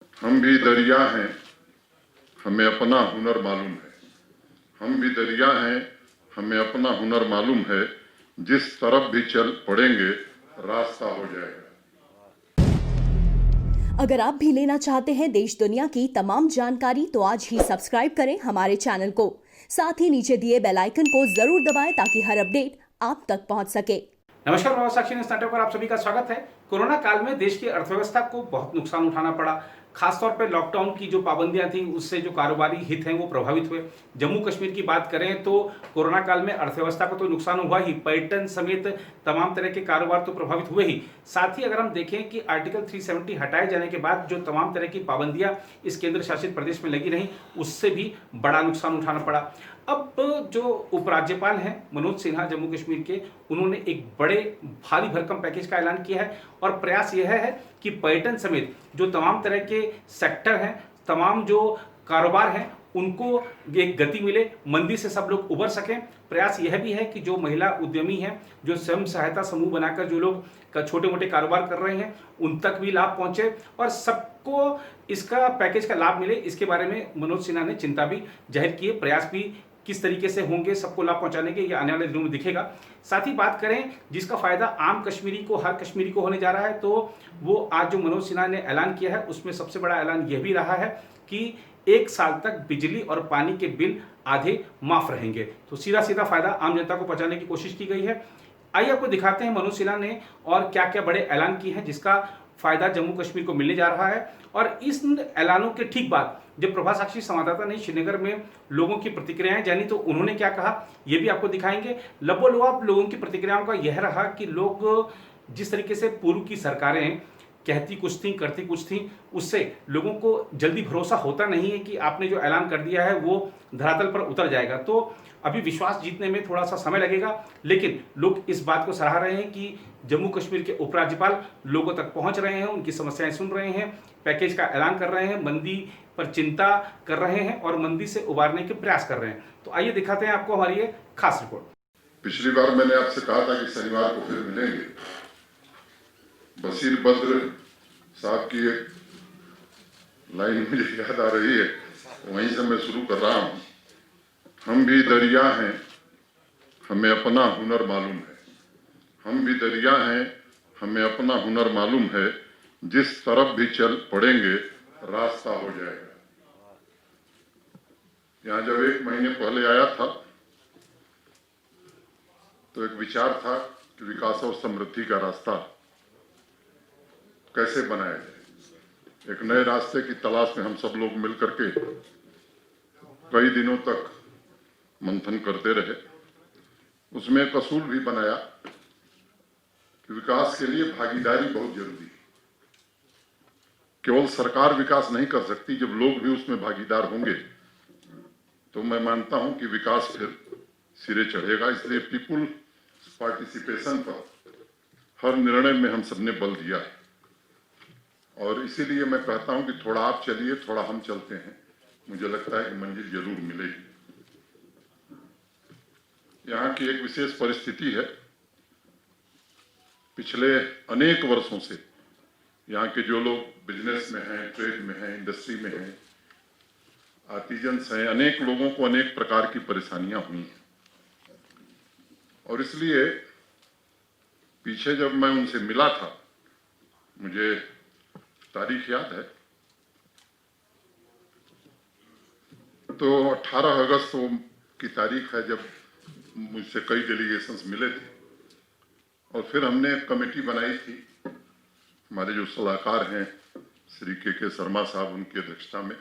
हम भी दरिया हैं, हमें अपना हुनर मालूम है। हम भी दरिया हैं, हमें अपना हुनर मालूम है। जिस तरफ भी चल पड़ेंगे रास्ता हो जाएगा। अगर आप भी लेना चाहते हैं देश दुनिया की तमाम जानकारी तो आज ही सब्सक्राइब करें हमारे चैनल को। साथ ही नीचे दिए बेल आइकन को जरूर दबाएं ताकि हर अपडेट आप तक पहुंच सके। नमस्कार, प्रभात साक्षी न्यूज़ नेटवर्क पर आप सभी का स्वागत है। कोरोना काल में देश की अर्थव्यवस्था को बहुत नुकसान उठाना पड़ा। खासतौर पर लॉकडाउन की जो पाबंदियां थी उससे जो कारोबारी हित हैं वो प्रभावित हुए। जम्मू कश्मीर की बात करें तो कोरोना काल में अर्थव्यवस्था को तो नुकसान हुआ ही, पर्यटन समेत तमाम तरह के कारोबार तो प्रभावित हुए ही। साथ ही अगर हम देखें कि आर्टिकल 370 हटाए जाने के बाद जो तमाम तरह की पाबंदियां इस केंद्र शासित प्रदेश में लगी रहीं उससे भी बड़ा नुकसान उठाना पड़ा। अब जो उपराज्यपाल हैं मनोज सिन्हा जम्मू कश्मीर के, उन्होंने एक बड़े भारी भरकम पैकेज का ऐलान किया है और प्रयास यह है कि पर्यटन समेत जो तमाम तरह के सेक्टर हैं, तमाम जो कारोबार हैं, उनको एक गति मिले, मंदी से सब लोग उबर सकें। प्रयास यह भी है कि जो महिला उद्यमी हैं, जो स्वयं सहायता समूह बनाकर जो लोग छोटे मोटे कारोबार कर रहे हैं, उन तक भी लाभ पहुंचे और सबको इसका पैकेज का लाभ मिले। इसके बारे में मनोज सिन्हा ने चिंता भी जाहिर की है। प्रयास भी किस तरीके से होंगे सबको लाभ पहुंचाने के, ये आने वाले दिनों में दिखेगा। साथ ही बात करें जिसका फायदा आम कश्मीरी को, हर कश्मीरी को होने जा रहा है, तो वो आज जो मनोज सिन्हा ने ऐलान किया है उसमें सबसे बड़ा ऐलान यह भी रहा है कि 1 साल तक बिजली और पानी के बिल आधे माफ रहेंगे। तो सीधा सीधा फायदा आम जनता को पहुंचाने की कोशिश की गई है। आइए आपको दिखाते हैं मनोज सिन्हा ने और क्या क्या बड़े ऐलान किए हैं जिसका फायदा जम्मू कश्मीर को मिलने जा रहा है। और इस ऐलानों के ठीक बाद जब प्रभात साक्षी संवाददाता ने श्रीनगर में लोगों की प्रतिक्रियाएं जानी तो उन्होंने क्या कहा ये भी आपको दिखाएंगे। लबोलुआब लोगों की प्रतिक्रियाओं का यह रहा कि लोग जिस तरीके से पूर्व की सरकारें कहती कुछ थी करती कुछ थी, उससे लोगों को जल्दी भरोसा होता नहीं है कि आपने जो ऐलान कर दिया है वो धरातल पर उतर जाएगा। तो अभी विश्वास जीतने में थोड़ा सा समय लगेगा, लेकिन लोग इस बात को सराह रहे हैं कि जम्मू कश्मीर के उपराज्यपाल लोगों तक पहुंच रहे हैं, उनकी समस्याएं सुन रहे हैं, पैकेज का ऐलान कर रहे हैं, मंदी पर चिंता कर रहे हैं और मंदी से उबारने के प्रयास कर रहे हैं। तो आइए दिखाते हैं आपको हमारी ये खास रिपोर्ट। पिछली बार मैंने आपसे कहा था कि शनिवार को फिर मिलेंगे। बशीर बद्र साहब की एक लाइन मुझे याद आ रही है, वहीं से मैं शुरू कर रहा हूं। हम भी दरिया हैं, हमें अपना हुनर मालूम है। हम भी दरिया हैं, हमें अपना हुनर मालूम है। जिस तरफ भी चल पड़ेंगे रास्ता हो जाएगा। यहां जब 1 महीने पहले आया था तो एक विचार था कि विकास और समृद्धि का रास्ता कैसे बनाया जाए। एक नए रास्ते की तलाश में हम सब लोग मिलकर के कई दिनों तक मंथन करते रहे। उसमें एक असूल भी बनाया कि विकास के लिए भागीदारी बहुत जरूरी है। केवल सरकार विकास नहीं कर सकती, जब लोग भी उसमें भागीदार होंगे तो मैं मानता हूं कि विकास फिर सिरे चढ़ेगा। इसलिए पीपुल पार्टिसिपेशन पर हर निर्णय में हम सबने बल दिया है और इसीलिए मैं कहता हूं कि थोड़ा आप चलिए, थोड़ा हम चलते हैं। मुझे लगता है कि मंजिल जरूर मिलेगी। यहाँ की एक विशेष परिस्थिति है। पिछले अनेक वर्षों से यहाँ के जो लोग बिजनेस में हैं, ट्रेड में हैं, इंडस्ट्री में हैं, आर्टिजन्स हैं, अनेक लोगों को अनेक प्रकार की परेशानियां हुई हैं और इसलिए पीछे जब मैं उनसे मिला था, मुझे तारीख याद है, तो 18 अगस्त की तारीख है जब मुझसे कई डेलीगेशंस मिले थे और फिर हमने एक कमेटी बनाई थी। हमारे जो सलाहकार हैं श्री के शर्मा साहब, उनकी अध्यक्षता में,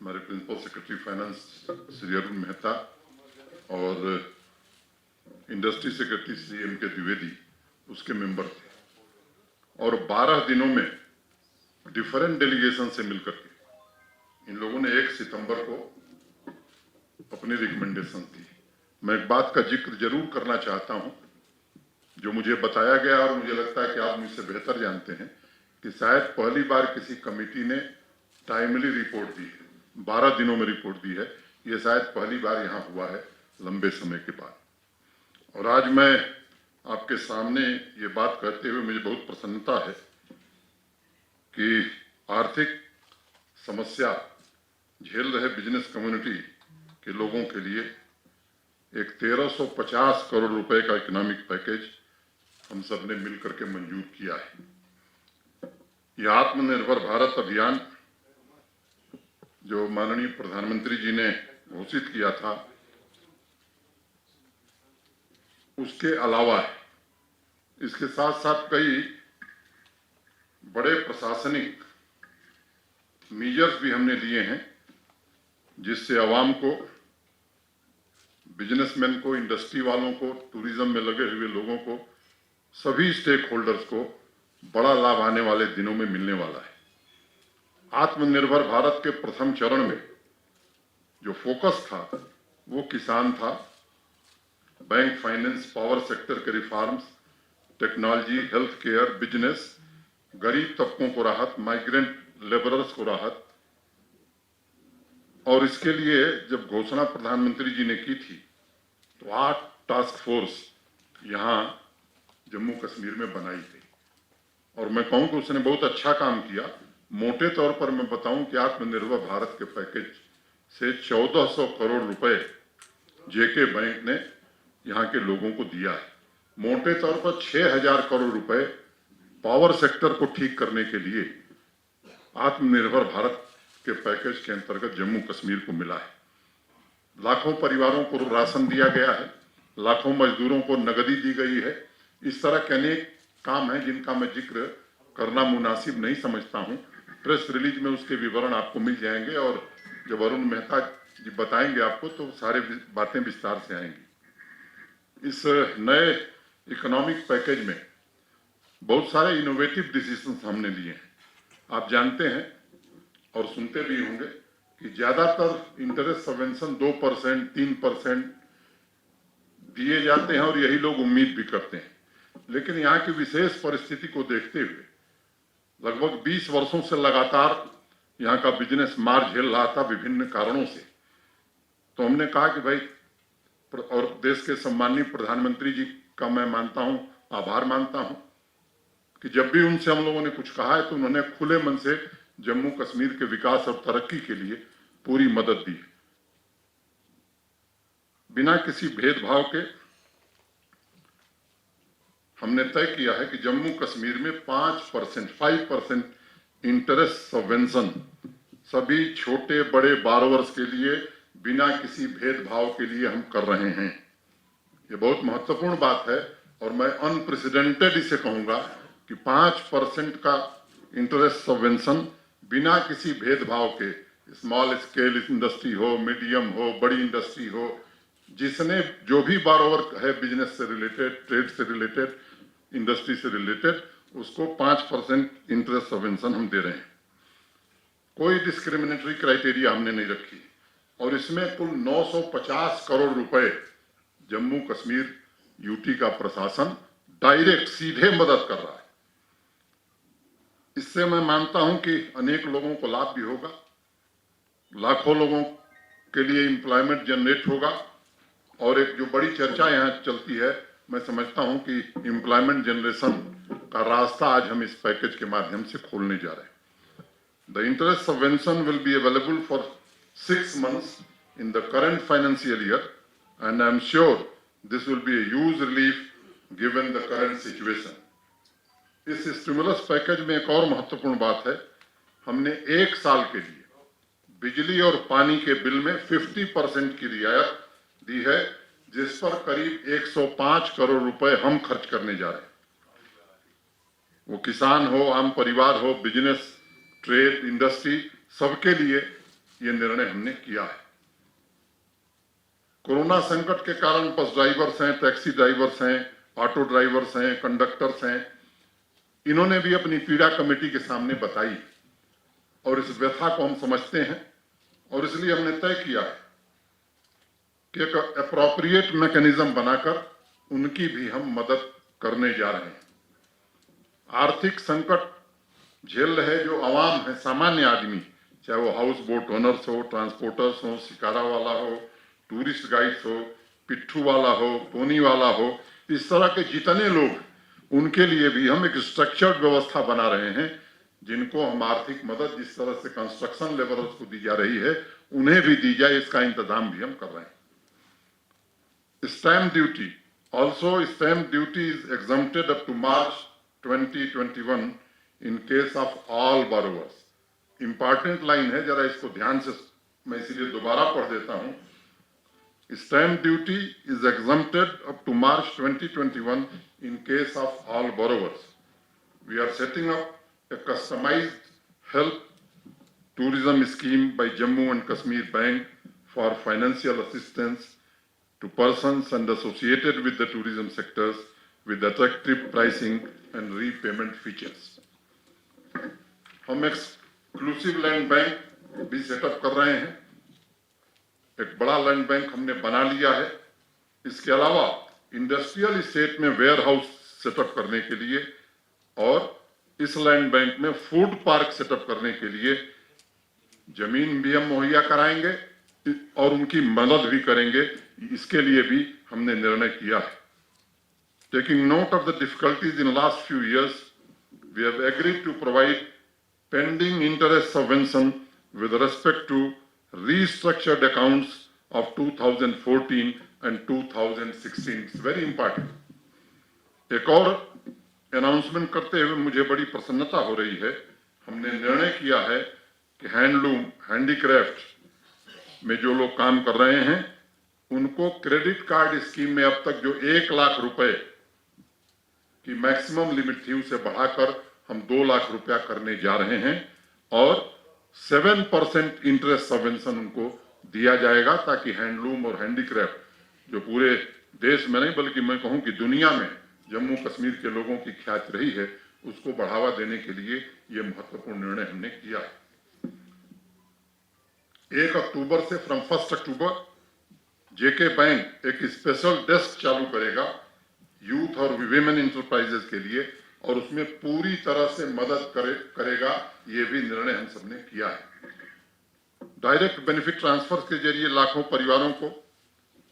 हमारे principal secretary finance Shri Arun Mehta और industry secretary Shri M.K. Dwivedi उसके मेंबर थे और 12 दिनों में डिफरेंट डेलीगेशन से मिलकर के इन लोगों ने 1 सितंबर को अपनी रिकमेंडेशन दी। मैं एक बात का जिक्र जरूर करना चाहता हूं जो मुझे बताया गया और मुझे लगता है कि आप मुझसे बेहतर जानते हैं कि शायद पहली बार किसी कमेटी ने टाइमली रिपोर्ट दी है, 12 दिनों में रिपोर्ट दी है। ये शायद पहली बार यहाँ हुआ है लंबे समय के बाद। और आज मैं आपके सामने ये बात कहते हुए मुझे बहुत प्रसन्नता है कि आर्थिक समस्या झेल रहे बिजनेस कम्युनिटी के लोगों के लिए एक 1350 करोड़ रुपए का इकोनॉमिक पैकेज हम सब ने मिलकर के मंजूर किया है। यह आत्मनिर्भर भारत अभियान जो माननीय प्रधानमंत्री जी ने घोषित किया था, उसके अलावा है। इसके साथ साथ कई बड़े प्रशासनिक मेजर्स भी हमने लिए हैं, जिससे आवाम को, बिजनेसमैन को, इंडस्ट्री वालों को, टूरिज्म में लगे हुए लोगों को, सभी स्टेक होल्डर्स को बड़ा लाभ आने वाले दिनों में मिलने वाला है। आत्मनिर्भर भारत के प्रथम चरण में जो फोकस था वो किसान था, बैंक, फाइनेंस, पावर सेक्टर के reforms, technology, health care, business, गरीब तबकों को राहत, माइग्रेंट लेबरर्स को राहत। और इसके लिए जब घोषणा प्रधानमंत्री जी ने की थी तो 8 टास्क फोर्स यहाँ जम्मू कश्मीर में बनाई गई, और मैं कहूँ कि उसने बहुत अच्छा काम किया। मोटे तौर पर मैं बताऊं कि आत्मनिर्भर भारत के पैकेज से 1400 करोड़ रुपए जेके बैंक ने यहाँ के लोगों को दिया है। मोटे तौर पर 6000 करोड़ रुपए पावर सेक्टर को ठीक करने के लिए आत्मनिर्भर भारत के पैकेज के अंतर्गत जम्मू कश्मीर को मिला है। लाखों परिवारों को राशन दिया गया है, लाखों मजदूरों को नगदी दी गई है। इस तरह के अनेक काम हैं जिनका मैं जिक्र करना मुनासिब नहीं समझता हूं। प्रेस रिलीज में उसके विवरण आपको मिल जाएंगे, और जब अरुण मेहता जी बताएंगे आपको तो सारे बातें विस्तार से आएंगी। इस नए इकोनॉमिक पैकेज में बहुत सारे इनोवेटिव डिसीजंस हमने लिए हैं। आप जानते हैं और सुनते भी होंगे कि ज्यादातर इंटरेस्ट सबवेंशन 2%, 3% दिए जाते हैं और यही लोग उम्मीद भी करते हैं। लेकिन यहाँ की विशेष परिस्थिति को देखते हुए लगभग 20 वर्षों से लगातार यहाँ का बिजनेस मार झेल रहा था विभिन्न कारणों से। तो हमने कहा कि भाई, और देश के सम्माननीय प्रधानमंत्री जी का मैं मानता हूं, आभार मानता हूं कि जब भी उनसे हम लोगों ने कुछ कहा है तो उन्होंने खुले मन से जम्मू कश्मीर के विकास और तरक्की के लिए पूरी मदद दी। बिना किसी भेदभाव के हमने तय किया है कि जम्मू कश्मीर में 5% इंटरेस्ट सबवेंशन सभी छोटे बड़े बारोवर्स के लिए बिना किसी भेदभाव के लिए हम कर रहे हैं। ये बहुत महत्वपूर्ण बात है, और मैं अनप्रेसिडेंटेड इसे कहूंगा कि 5% का इंटरेस्ट सबवेंशन बिना किसी भेदभाव के, स्मॉल स्केल इंडस्ट्री हो, मीडियम हो, बड़ी इंडस्ट्री हो, जिसने जो भी बारोवर है बिजनेस से रिलेटेड, ट्रेड से रिलेटेड, इंडस्ट्री से रिलेटेड, उसको 5% इंटरेस्ट सबवेंशन हम दे रहे हैं। कोई डिस्क्रिमिनेटरी क्राइटेरिया हमने नहीं रखी, और इसमें कुल 950 करोड़ रुपए जम्मू कश्मीर यूटी का प्रशासन डायरेक्ट सीधे मदद कर रहा है। इससे मैं मानता हूं कि अनेक लोगों को लाभ भी होगा, लाखों लोगों के लिए एम्प्लॉयमेंट जनरेट होगा, और एक जो बड़ी चर्चा यहाँ चलती है, मैं समझता हूं कि एम्प्लॉयमेंट जनरेशन का रास्ता आज हम इस पैकेज के माध्यम से खोलने जा रहे हैं। The interest subvention will be available for 6 months in the current financial year, and I am sure this will be a huge relief given the current situation. इस स्टिमुलस पैकेज में एक और महत्वपूर्ण बात है, हमने 1 साल के लिए बिजली और पानी के बिल में 50% की रियायत दी है, जिस पर करीब 105 करोड़ रुपए हम खर्च करने जा रहे हैं। वो किसान हो, आम परिवार हो, बिजनेस, ट्रेड, इंडस्ट्री, सबके लिए ये निर्णय हमने किया है। कोरोना संकट के कारण बस ड्राइवर्स हैं, टैक्सी ड्राइवर्स हैं, ऑटो ड्राइवर्स हैं, कंडक्टर्स हैं, इन्होंने भी अपनी पीड़ा कमेटी के सामने बताई, और इस व्यथा को हम समझते हैं, और इसलिए हमने तय किया है कि एक एप्रोप्रिएट मैकेनिज्म बनाकर उनकी भी हम मदद करने जा रहे हैं। आर्थिक संकट झेल रहे जो आवाम है, सामान्य आदमी, चाहे वो हाउस बोट ओनर्स हो, ट्रांसपोर्टर्स हो, शिकारा वाला हो, टूरिस्ट गाइड्स हो, पिट्ठू वाला हो, पोनी वाला हो, इस तरह के जितने लोग, उनके लिए भी हम एक स्ट्रक्चर्ड व्यवस्था बना रहे हैं, जिनको हम आर्थिक मदद जिस तरह से कंस्ट्रक्शन लेबरर्स को दी जा रही है उन्हें भी दी जाए, इसका इंतजाम भी हम कर रहे हैं। Stamp duty, also stamp duty is exempted up to March 2021 in case of all borrowers. Important line है, जरा इसको ध्यान से मैं इसीलिए दोबारा पढ़ देता हूं। Stamp duty is exempted up to March 2021 in case of all borrowers. We are setting up a customized help tourism scheme by Jammu and Kashmir Bank for financial assistance to persons and associated with the tourism sectors with attractive pricing and repayment features. हम exclusive land bank भी setup कर रहे हैं। एक बड़ा land bank हमने बना लिया है। इसके अलावा इंडस्ट्रियल इस्टेट में वेयर हाउस सेटअप करने के लिए और इस लैंड बैंक में फूड पार्क सेटअप करने के लिए जमीन भी हम मुहैया कराएंगे और उनकी मदद भी करेंगे। इसके लिए भी हमने निर्णय किया है। Taking note of the difficulties in last few years, we have agreed to provide pending interest subvention with respect to restructured accounts of 2014 and 2016. It's very important. एक और अनाउंसमेंट करते हुए मुझे बड़ी प्रसन्नता हो रही है। हमने निर्णय किया है कि हैंडलूम, हैंडीक्राफ्ट में जो लोग काम कर रहे हैं उनको क्रेडिट कार्ड स्कीम में अब तक जो 1 लाख रुपए की मैक्सिमम लिमिट थी उसे बढ़ाकर हम 2 लाख रुपया करने जा रहे हैं और 7% इंटरेस्ट सबवेंशन उनको दिया जाएगा ताकि हैंडलूम और हैंडीक्राफ्ट जो पूरे देश में नहीं बल्कि मैं कहूं कि दुनिया में जम्मू कश्मीर के लोगों की ख्याति रही है, उसको बढ़ावा देने के लिए यह महत्वपूर्ण निर्णय हमने किया है। 1 अक्टूबर से फ्रॉम 1 अक्टूबर जेके बैंक एक स्पेशल डेस्क चालू करेगा यूथ और विमेन इंटरप्राइजेस के लिए और उसमें पूरी तरह से मदद करेगा। ये भी निर्णय हम सबने किया है। डायरेक्ट बेनिफिट ट्रांसफर के जरिए लाखों परिवारों को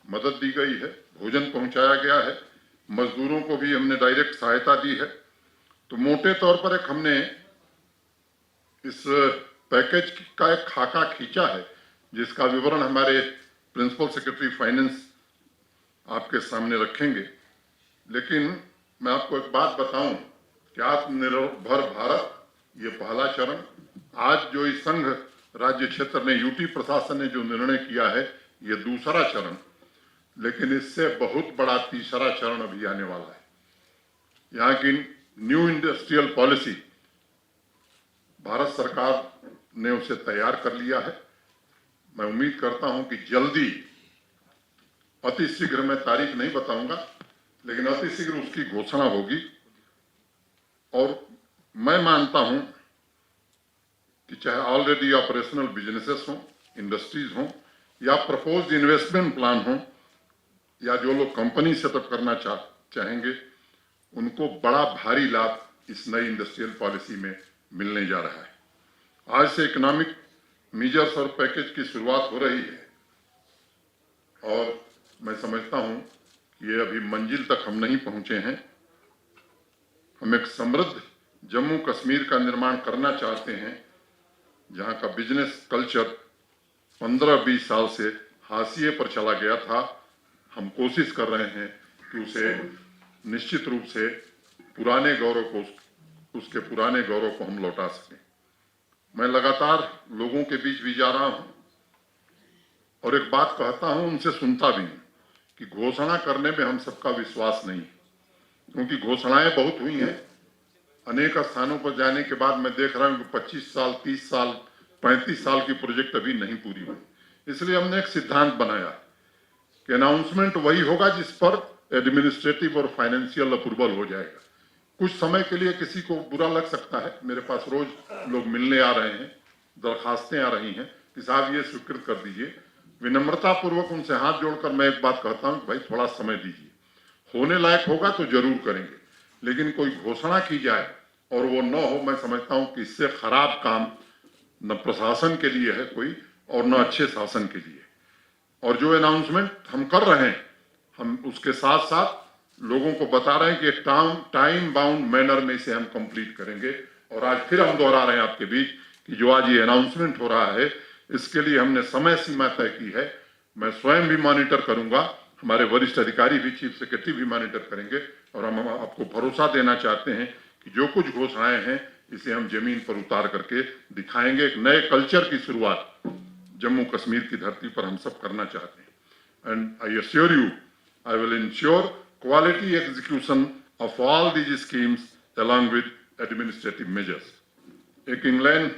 मदद दी गई है, भोजन पहुंचाया गया है, मजदूरों को भी हमने डायरेक्ट सहायता दी है। तो मोटे तौर पर एक हमने इस पैकेज का एक खाका खींचा है जिसका विवरण हमारे प्रिंसिपल सेक्रेटरी फाइनेंस आपके सामने रखेंगे। लेकिन मैं आपको एक बात बताऊं कि आत्मनिर्भर भारत ये पहला चरण, आज जो इस संघ राज्य क्षेत्र ने यूटी प्रशासन ने जो निर्णय किया है ये दूसरा चरण, लेकिन इससे बहुत बड़ा तीसरा चरण अभी आने वाला है। यहाँ की न्यू इंडस्ट्रियल पॉलिसी भारत सरकार ने उसे तैयार कर लिया है। मैं उम्मीद करता हूं कि जल्दी, अति शीघ्र, मैं तारीख नहीं बताऊंगा लेकिन अति शीघ्र उसकी घोषणा होगी। और मैं मानता हूं कि चाहे ऑलरेडी ऑपरेशनल बिजनेसेस हों, इंडस्ट्रीज हों या प्रपोज्ड इन्वेस्टमेंट प्लान हों या जो लोग कंपनी सेटअप करना चाहेंगे उनको बड़ा भारी लाभ इस नई इंडस्ट्रियल पॉलिसी में मिलने जा रहा है। आज से इकोनॉमिक मेजर्स और पैकेज की शुरुआत हो रही है और मैं समझता हूं कि ये अभी मंजिल तक हम नहीं पहुंचे हैं। हम एक समृद्ध जम्मू कश्मीर का निर्माण करना चाहते हैं जहां का बिजनेस कल्चर 15-20 साल से हाशिए पर चला गया था। हम कोशिश कर रहे हैं कि उसे निश्चित रूप से पुराने गौरव को, उसके पुराने गौरव को हम लौटा सकें। मैं लगातार लोगों के बीच भी जा रहा हूं और एक बात कहता हूं, उनसे सुनता भी हूं कि घोषणा करने में हम सबका विश्वास नहीं, क्योंकि घोषणाएं बहुत हुई हैं। अनेक स्थानों पर जाने के बाद मैं देख रहा हूं कि 25 साल, 30 साल, 35 साल की प्रोजेक्ट अभी नहीं पूरी हुई। इसलिए हमने एक सिद्धांत बनाया कि अनाउंसमेंट वही होगा जिस पर एडमिनिस्ट्रेटिव और फाइनेंशियल अप्रूवल हो जाएगा। कुछ समय के लिए किसी को बुरा लग सकता है, मेरे पास रोज लोग मिलने आ रहे हैं, दरखास्तें आ रही हैं कि साहब ये स्वीकृत कर दीजिए। विनम्रता पूर्वक उनसे हाथ जोड़कर मैं एक बात कहता हूं कि भाई थोड़ा समय दीजिए, होने लायक होगा तो जरूर करेंगे, लेकिन कोई घोषणा की जाए और वो न हो, मैं समझता हूं कि इससे खराब काम न प्रशासन के लिए है कोई और न अच्छे शासन के लिए। और जो अनाउंसमेंट हम कर रहे हैं, हम उसके साथ साथ लोगों को बता रहे हैं कि एक टाइम बाउंड मैनर में इसे हम कंप्लीट करेंगे और आज फिर हम दोहरा रहे हैं आपके बीच कि जो आज ये अनाउंसमेंट हो रहा है, इसके लिए हमने समय सीमा तय की है। मैं स्वयं भी मॉनिटर करूंगा, हमारे वरिष्ठ अधिकारी भी, चीफ सेक्रेटरी भी मॉनिटर करेंगे, और हम आपको भरोसा देना चाहते हैं कि जो कुछ घोषणाएं हैं इसे हम जमीन पर उतार करके दिखाएंगे। एक नए कल्चर की शुरुआत जम्मू कश्मीर की धरती पर हम सब करना चाहते हैं। And I assure you, I will ensure quality execution of all these schemes along with administrative measures. एक इंग्लैंड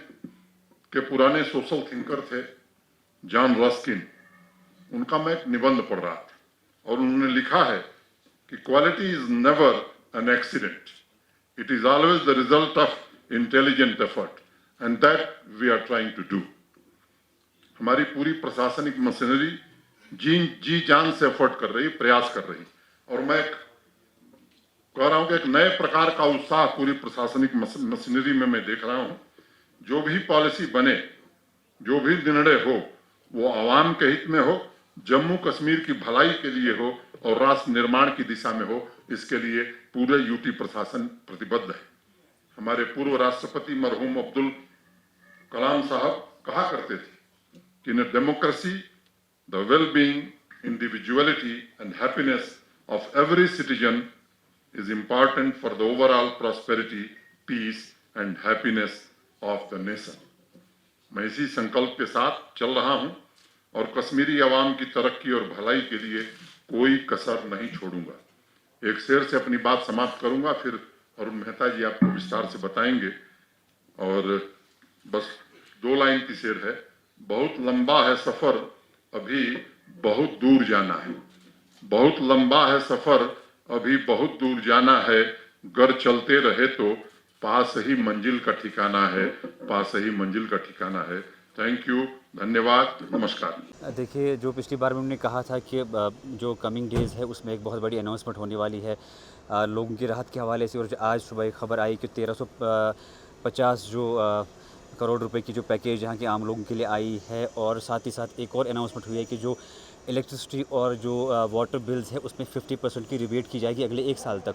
के पुराने सोशल थिंकर थे जॉन रस्किन, उनका मैं एक निबंध पढ़ रहा था और उन्होंने लिखा है कि quality is never an accident, it is always the result of intelligent effort and that we are trying to do. हमारी पूरी प्रशासनिक मशीनरी जी जान से एफर्ट कर रही, प्रयास कर रही, और मैं कह रहा हूं कि एक नए प्रकार का उत्साह पूरी प्रशासनिक मशीनरी में मैं देख रहा हूं। जो भी पॉलिसी बने, जो भी निर्णय हो, वो आवाम के हित में हो, जम्मू कश्मीर की भलाई के लिए हो और राष्ट्र निर्माण की दिशा में हो। इसके लिए पूरे यूटी प्रशासन प्रतिबद्ध है। हमारे पूर्व राष्ट्रपति मरहूम अब्दुल कलाम साहब कहा करते थे कि in democracy the well being, individuality and happiness of every citizen is important for the overall prosperity, peace and happiness of the nation। मैं इसी संकल्प के साथ चल रहा हूं और कश्मीरी अवाम की तरक्की और भलाई के लिए कोई कसर नहीं छोड़ूंगा। एक शेर से अपनी बात समाप्त करूंगा, फिर अरुण मेहता जी आपको विस्तार से बताएंगे। और बस 2 लाइन की शेर है, बहुत लंबा है सफर अभी बहुत दूर जाना है, बहुत लंबा है सफर अभी बहुत दूर जाना है, गर चलते रहे तो पास ही मंजिल का ठिकाना है, पास ही मंजिल का ठिकाना है। थैंक यू, धन्यवाद, नमस्कार। देखिए, जो पिछली बार में उन्होंने कहा था कि जो कमिंग डेज़ है उसमें एक बहुत बड़ी अनाउंसमेंट होने वाली है लोगों की राहत के हवाले से, और आज सुबह एक खबर आई कि 1350 जो करोड़ रुपए की जो पैकेज यहाँ के आम लोगों के लिए आई है, और साथ ही साथ एक और अनाउंसमेंट हुई है कि जो इलेक्ट्रिसिटी और जो वाटर बिल्स है उसमें 50% की रिबेट की जाएगी अगले 1 साल तक।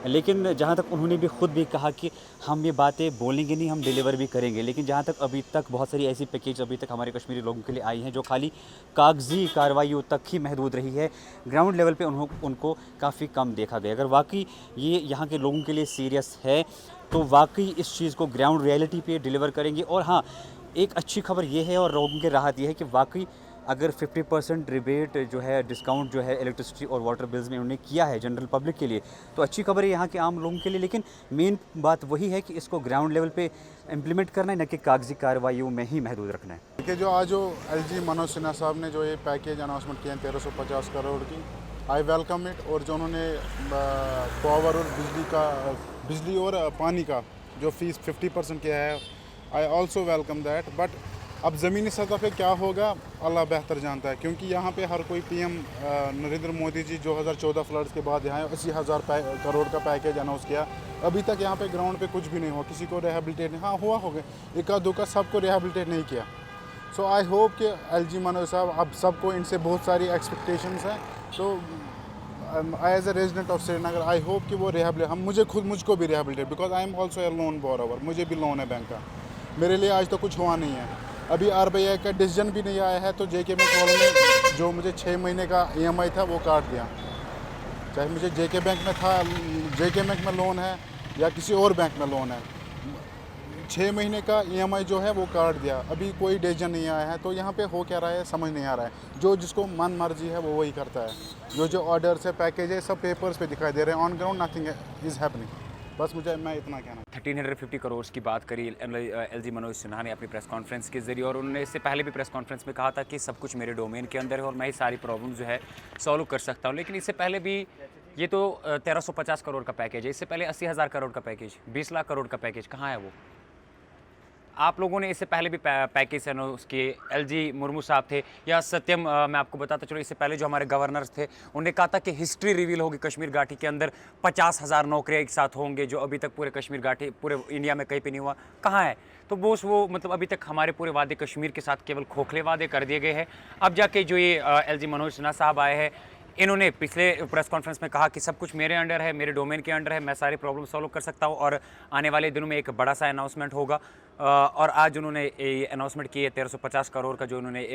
लेकिन जहाँ तक उन्होंने भी खुद भी कहा कि हम ये बातें बोलेंगे नहीं, हम डिलीवर भी करेंगे। लेकिन जहाँ तक अभी तक बहुत सारी ऐसी पैकेज अभी तक हमारे कश्मीरी लोगों के लिए आई हैं जो खाली कागजी कार्रवाइयों तक ही महदूद रही है, ग्राउंड लेवल पे उनको काफ़ी कम देखा गया। अगर वाकई ये यहाँ के लोगों के लिए सीरियस है तो वाकई इस चीज़ को ग्राउंड रियलिटी पे डिलीवर करेंगे। और हाँ, एक अच्छी खबर ये है और लोगों की राहत ये है कि वाकई अगर 50% रिबेट जो है, डिस्काउंट जो है इलेक्ट्रिसिटी और वाटर बिल्स में उन्होंने किया है जनरल पब्लिक के लिए, तो अच्छी खबर है यहाँ के आम लोगों के लिए। लेकिन मेन बात वही है कि इसको ग्राउंड लेवल पे इम्प्लीमेंट करना है, न कि कागजी कार्रवाइयों में ही महदूद रखना है। देखिए, जो आज जो एलजी मनोज सिन्हा साहब ने जो ये पैकेज अनाउंसमेंट किया है 1350 करोड़ की, आई वेलकम इट। और जो उन्होंने पावर और बिजली और पानी का जो फीस 50% किया है, I also welcome that. But अब ज़मीनी सतह पे क्या होगा अल्लाह बेहतर जानता है, क्योंकि यहाँ पे हर कोई पीएम नरेंद्र मोदी जी 2014 फ्लड्स के बाद यहाँ 80,000 करोड़ का पैकेज अनाउंस किया। अभी तक यहाँ पे ग्राउंड पे कुछ भी नहीं हुआ, किसी को रिहेबिलिटेट नहीं, हाँ हुआ होगा एका दुका, सबको रिहेबिलिटेट नहीं किया। सो आई होप कि एलजी मनोज साहब, अब सबको इनसे बहुत सारी एक्सपेक्टेशंस हैं। तो as a resident of Srinagar I hope कि वो रिहेबिलिटेट, मुझको भी rehabilitate, because I am also a loan borrower, मुझे भी लोन है बैंक का। मेरे लिए आज तो कुछ हुआ नहीं है, अभी आरबीआई का डिसीजन भी नहीं आया है। तो जेके बैंक वालों ने जो मुझे 6 महीने का ईएमआई था वो काट दिया, चाहे मुझे जेके बैंक में था, जेके बैंक में लोन है या किसी और बैंक में लोन है, 6 महीने का ईएमआई जो है वो काट दिया। अभी कोई डिसीजन नहीं आया है, तो यहाँ पे हो क्या रहा है समझ नहीं आ रहा है। जो जिसको मन मर्जी है वो वही करता है। जो ऑर्डर्स है, पैकेज है, सब पेपर्स पे दिखाई दे रहे हैं, on ground nothing is happening. बस मैं इतना कहना। 1350 करोड़ की बात करी एलजी मनोज सिन्हा ने अपनी प्रेस कॉन्फ्रेंस के जरिए, और उन्होंने इससे पहले भी प्रेस कॉन्फ्रेंस में कहा था कि सब कुछ मेरे डोमेन के अंदर है और मैं ही सारी प्रॉब्लम जो है सॉल्व कर सकता हूँ। लेकिन इससे पहले भी ये तो 1350 करोड़ का पैकेज है, इससे पहले 80,000 करोड़ का पैकेज, 20 लाख करोड़ का पैकेज कहाँ है वो? आप लोगों ने इससे पहले भी पैकेज अनाउंस किए, एलजी मुर्मू साहब थे या सत्यम, मैं आपको बताता चलो, इससे पहले जो हमारे गवर्नर्स थे उन्होंने कहा था कि हिस्ट्री रिवील होगी, कश्मीर घाटी के अंदर 50,000 नौकरियाँ एक साथ होंगे, जो अभी तक पूरे कश्मीर घाटी, पूरे इंडिया में कहीं पे नहीं हुआ। कहाँ है? तो वो मतलब अभी तक हमारे पूरे वादे कश्मीर के साथ केवल खोखले वादे कर दिए गए हैं। अब जाके जो ये एलजी मनोज सिन्हा साहब आए हैं, इन्होंने पिछले प्रेस कॉन्फ्रेंस में कहा कि सब कुछ मेरे अंडर है, मेरे डोमेन के अंडर है, मैं सारी प्रॉब्लम सॉल्व कर सकता हूँ और आने वाले दिनों में एक बड़ा सा अनाउंसमेंट होगा। और आज उन्होंने ये अनाउंसमेंट की है 1350 करोड़ का, जो उन्होंने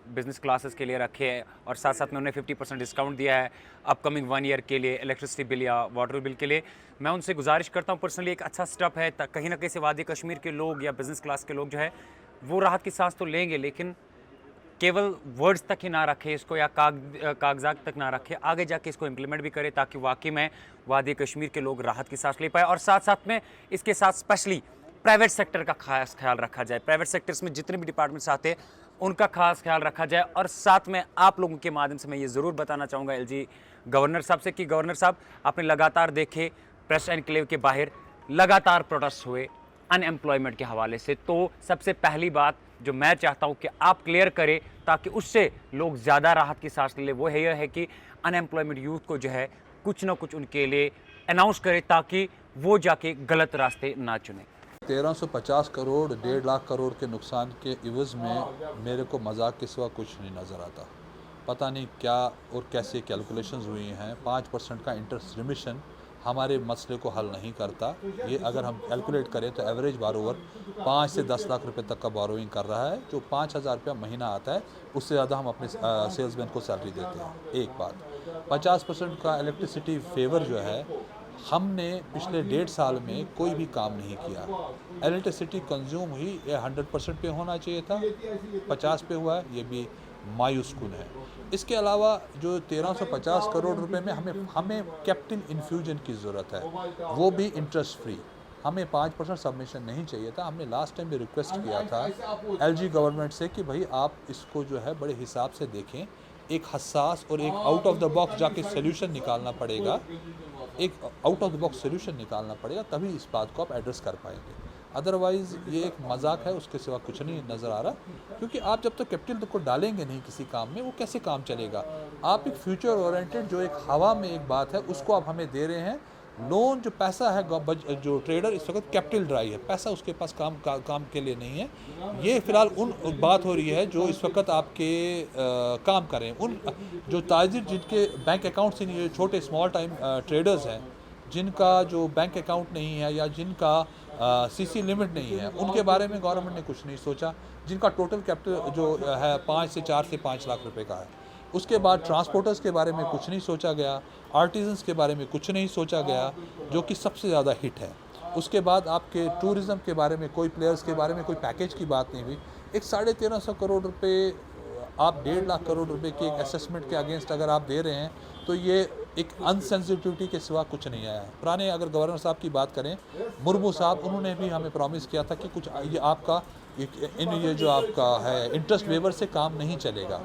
बिजनेस क्लासेस के लिए रखे हैं, और साथ साथ में उन्होंने 50% डिस्काउंट दिया है अपकमिंग 1 ईयर के लिए इलेक्ट्रिसिटी बिल या वाटर बिल के लिए। मैं उनसे गुजारिश करता हूँ, पर्सनली एक अच्छा स्टेप है, कहीं ना कहीं से वादी कश्मीर के लोग या बिजनेस क्लास के लोग जो है वो राहत की सांस तो लेंगे, लेकिन केवल वर्ड्स तक ही ना रखे इसको या कागजात तक ना रखे, आगे जाके इसको इम्प्लीमेंट भी करे ताकि वाकई में वादी कश्मीर के लोग राहत की सांस ले पाए। और साथ साथ में इसके साथ स्पेशली प्राइवेट सेक्टर का खास ख्याल रखा जाए, प्राइवेट सेक्टर्स में जितने भी डिपार्टमेंट्स आते हैं उनका खास ख्याल रखा जाए। और साथ में आप लोगों के माध्यम से मैं ये ज़रूर बताना चाहूँगा एलजी गवर्नर साहब से कि गवर्नर साहब आपने लगातार देखे प्रेस एनक्लेव के बाहर लगातार प्रोटेस्ट हुए अनएम्प्लॉयमेंट के हवाले से, तो सबसे पहली बात जो मैं चाहता हूं कि आप क्लियर करें ताकि उससे लोग ज़्यादा राहत की सांस ले, वो यह है कि अनएम्प्लॉयमेंट यूथ को जो है कुछ ना कुछ उनके लिए अनाउंस करें ताकि वो जाके गलत रास्ते ना चुने। 1350 करोड़ 1.5 लाख करोड़ के नुकसान के इवज़ में मेरे को मजाक के सिवा कुछ नहीं नज़र आता। पता नहीं क्या और कैसे कैलकुलेशंस हुई हैं। 5% का इंटरेस्ट रिमिशन हमारे मसले को हल नहीं करता। ये अगर हम कैलकुलेट करें तो एवरेज बारोवर 5 से 10 लाख रुपए तक का बोरोइंग कर रहा है, जो 5,000 रुपया महीना आता है, उससे ज़्यादा हम अपने सेल्समैन को सैलरी देते हैं। एक बात 50% का इलेक्ट्रिसिटी फेवर जो है, हमने पिछले 1.5 साल में कोई भी काम नहीं किया। इलेक्ट्रिसिटी कंज्यूम हुई 100% पे होना चाहिए था, 50 पे हुआ है, ये भी मायूस कुन है। इसके अलावा जो 1350 करोड़ रुपए में हमें कैपिटल इन्फ्यूजन की ज़रूरत है, वो भी इंटरेस्ट फ्री। हमें 5% सबमिशन नहीं चाहिए था। हमने लास्ट टाइम भी रिक्वेस्ट किया था एलजी गवर्नमेंट से कि भाई आप इसको जो है बड़े हिसाब से देखें, एक हसास और एक आउट ऑफ द बॉक्स जाके सोल्यूशन निकालना पड़ेगा, एक out of the box solution निकालना पड़ेगा, तभी इस बात को आप एड्रेस कर पाएंगे। अदरवाइज़ ये एक मजाक है, उसके सिवा कुछ नहीं नज़र आ रहा। क्योंकि आप जब तक कैपिटल को डालेंगे नहीं किसी काम में, वो कैसे काम चलेगा। आप एक फ्यूचर ओरिएंटेड जो एक हवा में एक बात है उसको आप हमें दे रहे हैं। लोन जो पैसा है, जो ट्रेडर इस वक्त कैपिटल ड्राई है, पैसा उसके पास काम के लिए नहीं है। ये फ़िलहाल उन बात हो रही है जो इस वक्त आपके काम करें, उन जो ताजिर जिनके बैंक अकाउंट से नहीं, छोटे स्मॉल टाइम ट्रेडर्स हैं जिनका जो बैंक अकाउंट नहीं है या जिनका सीसी लिमिट नहीं है, उनके बारे में गवर्नमेंट ने कुछ नहीं सोचा। जिनका टोटल कैपिटल जो है 4 से 5 लाख रुपए का है। उसके बाद ट्रांसपोर्टर्स के बारे में कुछ नहीं सोचा गया, आर्टिजन्स के बारे में कुछ नहीं सोचा गया, जो कि सबसे ज़्यादा हिट है। उसके बाद आपके टूरिज़्म के बारे में, कोई प्लेयर्स के बारे में कोई पैकेज की बात नहीं हुई। एक 1350 करोड़ रुपए आप 1.5 लाख करोड़ रुपए के एक असेसमेंट के अगेंस्ट अगर आप दे रहे हैं, तो ये एक अनसेंसिटिविटी के सिवा कुछ नहीं आया है। पुराने अगर गवर्नर साहब की बात करें, मुर्मू साहब, उन्होंने भी हमें प्रॉमिस किया था कि कुछ ये आपका ये जो आपका है इंटरेस्ट वेवर से काम नहीं चलेगा,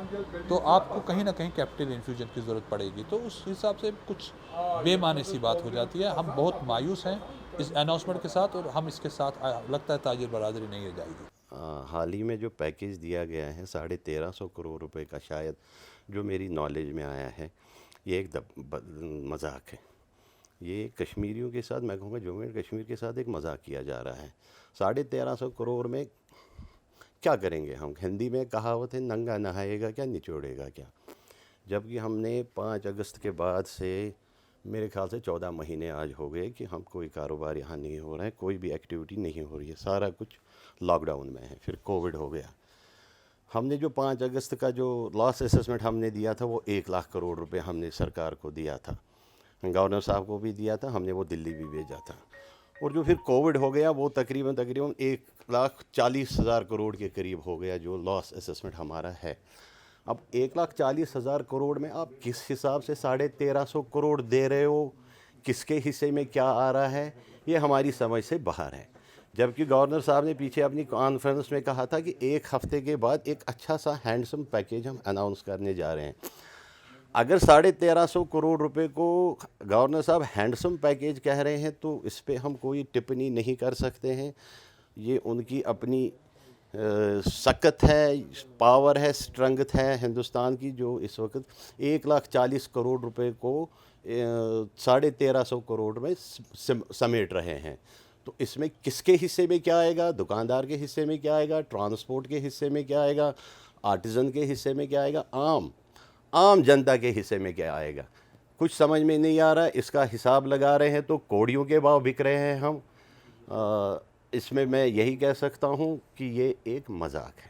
तो आपको कहीं ना कहीं कैपिटल इन्फ्यूजन की ज़रूरत पड़ेगी। तो उस हिसाब से कुछ बेमानी सी बात हो जाती है। हम बहुत मायूस हैं इस अनाउंसमेंट के साथ, और हम इसके साथ लगता है ताजिर बरादरी नहीं रह जाएगी। हाल ही में जो पैकेज दिया गया है 1350 करोड़ रुपए का, शायद जो मेरी नॉलेज में आया है, ये एक मजाक है। ये कश्मीरियों के साथ, मैं कहूँगा जम्मू एंड कश्मीर के साथ एक मजाक किया जा रहा है। 1350 करोड़ में क्या करेंगे हम? हिंदी में कहावत है, नंगा नहाएगा क्या निचोड़ेगा क्या। जबकि हमने 5 अगस्त के बाद से मेरे ख्याल से 14 महीने आज हो गए कि हम कोई कारोबार यहाँ नहीं हो रहा है, कोई भी एक्टिविटी नहीं हो रही है, सारा कुछ लॉकडाउन में है। फिर कोविड हो गया। हमने जो 5 अगस्त का जो लॉस असेसमेंट हमने दिया था, वो 1 लाख करोड़ रुपए हमने सरकार को दिया था, गवर्नर साहब को भी दिया था, हमने वो दिल्ली भी भेजा था। और जो फिर कोविड हो गया, वो तकरीबन 1,40,000 करोड़ के करीब हो गया जो लॉस असेसमेंट हमारा है। अब 1,40,000 करोड़ में आप किस हिसाब से 1350 करोड़ दे रहे हो, किसके हिस्से में क्या आ रहा है, ये हमारी समझ से बाहर है। जबकि गवर्नर साहब ने पीछे अपनी कॉन्फ्रेंस में कहा था कि 1 हफ्ते के बाद एक अच्छा सा हैंडसम पैकेज हम अनाउंस करने जा रहे हैं। अगर 1350 करोड़ रुपए को गवर्नर साहब हैंडसम पैकेज कह रहे हैं, तो इस पे हम कोई टिप्पणी नहीं कर सकते हैं। ये उनकी अपनी सकत है, पावर है, स्ट्रेंथ है हिंदुस्तान की, जो इस वक्त 1,40,000 करोड़ रुपए को 1350 करोड़ में समेट रहे हैं। तो इसमें किसके हिस्से में क्या आएगा, दुकानदार के हिस्से में क्या आएगा, ट्रांसपोर्ट के हिस्से में क्या आएगा, आर्टिजन के हिस्से में क्या आएगा, आम आम जनता के हिस्से में क्या आएगा, कुछ समझ में नहीं आ रहा। इसका हिसाब लगा रहे हैं तो कोड़ियों के भाव बिक रहे हैं हम। इसमें मैं यही कह सकता हूँ कि ये एक मजाक है।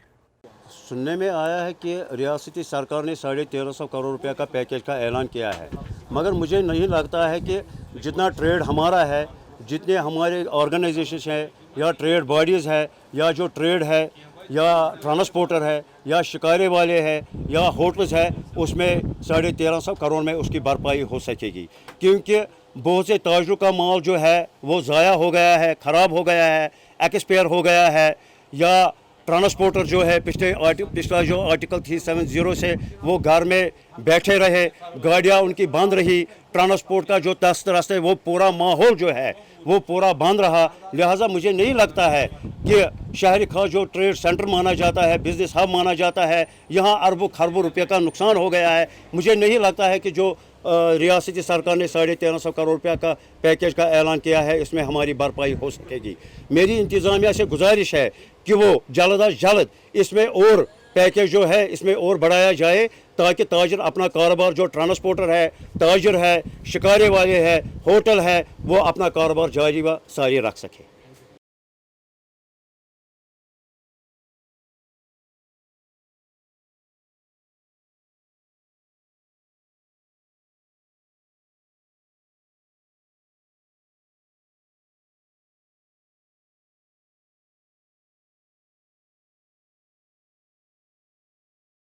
सुनने में आया है कि रियासती सरकार ने 1350 करोड़ रुपए का पैकेज का ऐलान किया है, मगर मुझे नहीं लगता है कि जितना ट्रेड हमारा है, जितने हमारे ऑर्गेनाइजेशन हैं या ट्रेड बॉडीज़ है या जो ट्रेड है या ट्रांसपोर्टर है या शिकारे वाले हैं या होटल्स है, उसमें 1350 करोड़ में उसकी भरपाई हो सकेगी। क्योंकि बहुत से ताजरों का माल जो है वो ज़ाया हो गया है, ख़राब हो गया है, एक्सपायर हो गया है, या ट्रांसपोर्टर जो है पिछला जो आर्टिकल 370 से वो घर में बैठे रहे, गाड़ियाँ उनकी बंद रही, ट्रांसपोर्ट का जो तस्त है वो पूरा माहौल जो है वो पूरा बंद रहा। लिहाजा मुझे नहीं लगता है कि शहर का जो ट्रेड सेंटर माना जाता है, बिजनेस हब माना जाता है, यहाँ अरबों खरबों रुपये का नुकसान हो गया है। मुझे नहीं लगता है कि जो रियासती सरकार ने 1350 करोड़ रुपये का पैकेज का ऐलान किया है इसमें हमारी भरपाई हो सकेगी। मेरी इंतज़ामिया से गुजारिश है कि वो जल्द अज जल्द इसमें और पैकेज जो है इसमें और बढ़ाया जाए, ताकि ताजर अपना कारोबार, जो ट्रांसपोर्टर है, ताजर है, शिकारे वाले हैं, होटल है, वो अपना कारोबार जारी व सारी रख सके।